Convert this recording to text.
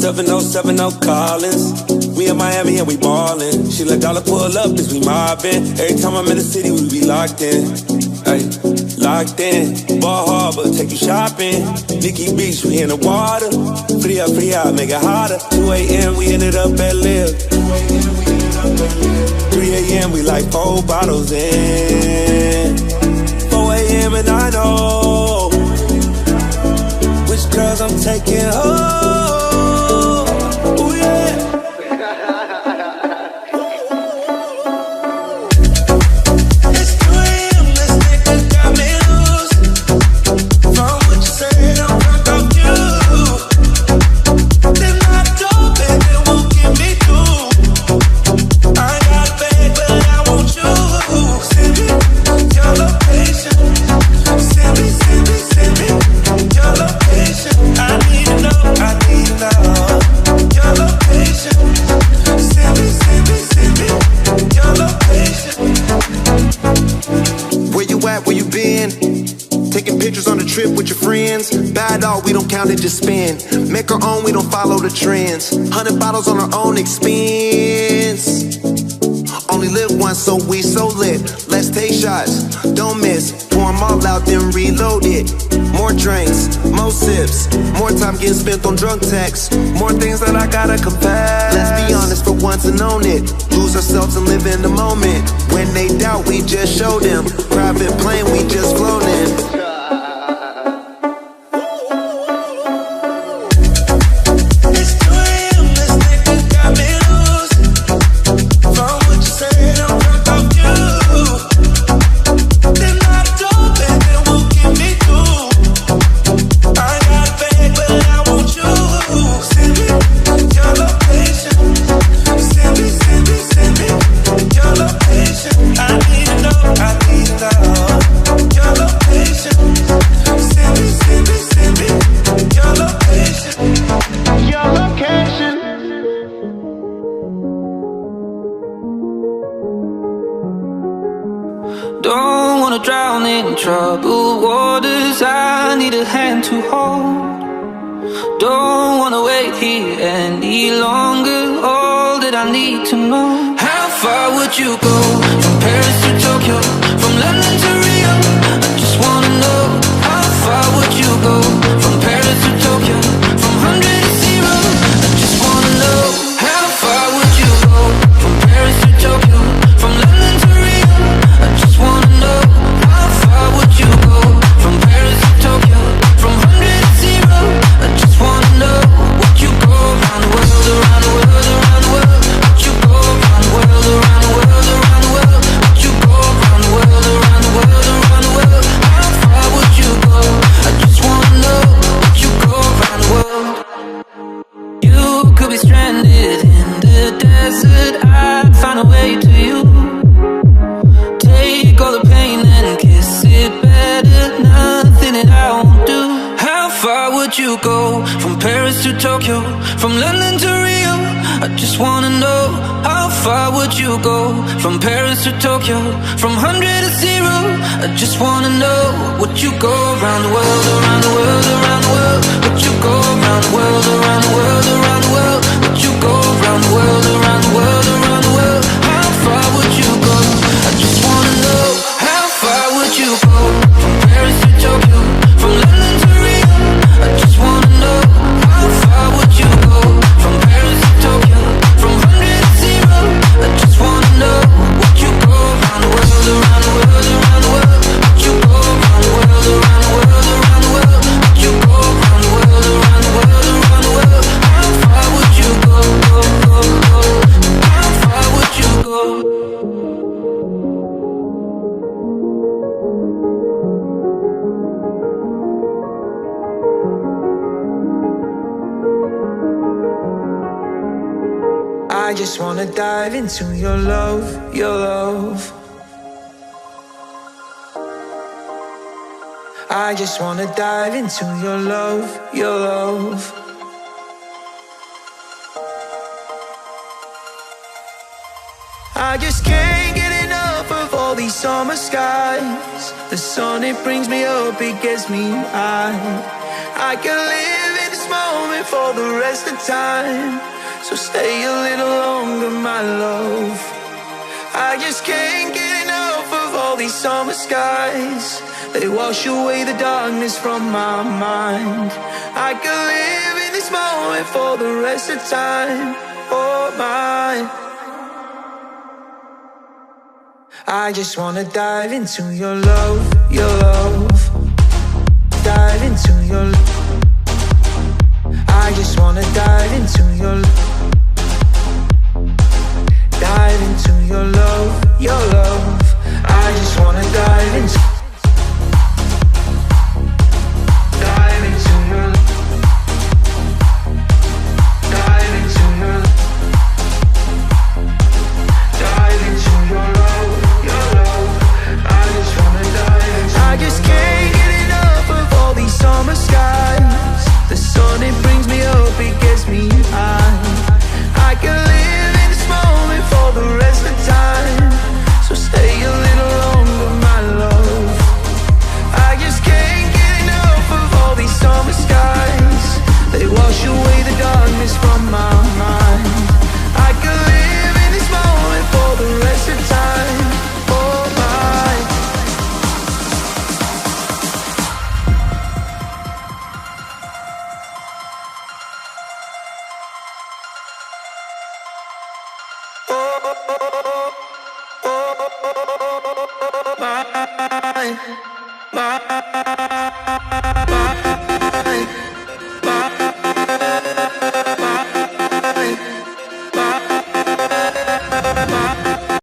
7070 Collins. We in Miami and we ballin'. She let dollar pull up as we mobbin'. Every time I'm in the city, we be locked in. Ay, locked in. Ball Harbor, take you shopping. Nikki Beach, we in the water. Free out, make it hotter. 2 a.m., we ended up at Live. 3 a.m., we like 4 bottles in. 4 a.m. and I know which girls I'm taking home. Ooh, yeah. We don't count it, just spend. Make our own, we don't follow the trends. 100 bottles on our own expense. Only live once, so we so lit. Let's take shots, don't miss. Pour 'em all out, then reload it. More drinks, more sips. More time getting spent on drunk texts. More things that I gotta confess. Let's be honest for once and own it. Lose ourselves and live in the moment. When they doubt, we just show them. Private plane, we just flown in. Don't wanna drown in troubled waters, I need a hand to hold. Don't wanna wait here any longer, all that I need to know. How far would you go, from Paris to Tokyo, from London to Rio? I just wanna know, how far would you go, from Paris to Tokyo, from 100 to 0? I just wanna know, how far would you go, from Paris to Tokyo, from London to Rio? I just wanna know, how far would you go, from Paris to Tokyo, from 100 to 0? I just wanna know, would you go around the world, around the world, around the world? Would you go around the world, around the world, around the world? Would you go around the world, around the world, around the world? How far would you go? I just wanna know, would you go around the world? You could be stranded in the desert, I'd find a way to you. Take all the pain and kiss it better, nothing that I won't do. How far would you go, from Paris to Tokyo, from London to Rio? I just wanna know, how far would you go, from Paris to Tokyo, from 100 to 0? I just wanna know, would you go around the world, around the world, around the world? Would you go around the world, around the world, around the world? Would you go around the world, around the world, around the world? How far would you go? I just wanna know, how far would you go, from Paris to Tokyo, from London to Rio? I just wanna know, how far would you go, from Paris to Tokyo, from 100 to 0? I just wanna know, would you go around the world, around the world, around the world? Would you go around the world, around the world, around the world? Would you go around the world, around the world, around the world? How far would you go, go, go, go? How far would you go? I just wanna dive into your love, your love. I just wanna dive into your love, your love. I just can't get enough of all these summer skies. The sun, it brings me up, it gets me high. I can live in this moment for the rest of time. So stay a little longer, my love. I just can't get enough of all these summer skies. They wash away the darkness from my mind. I could live in this moment for the rest of time. Oh my, I just wanna dive into your love, your love. Dive into your love. I just wanna dive into your love. Dive into your love, your love.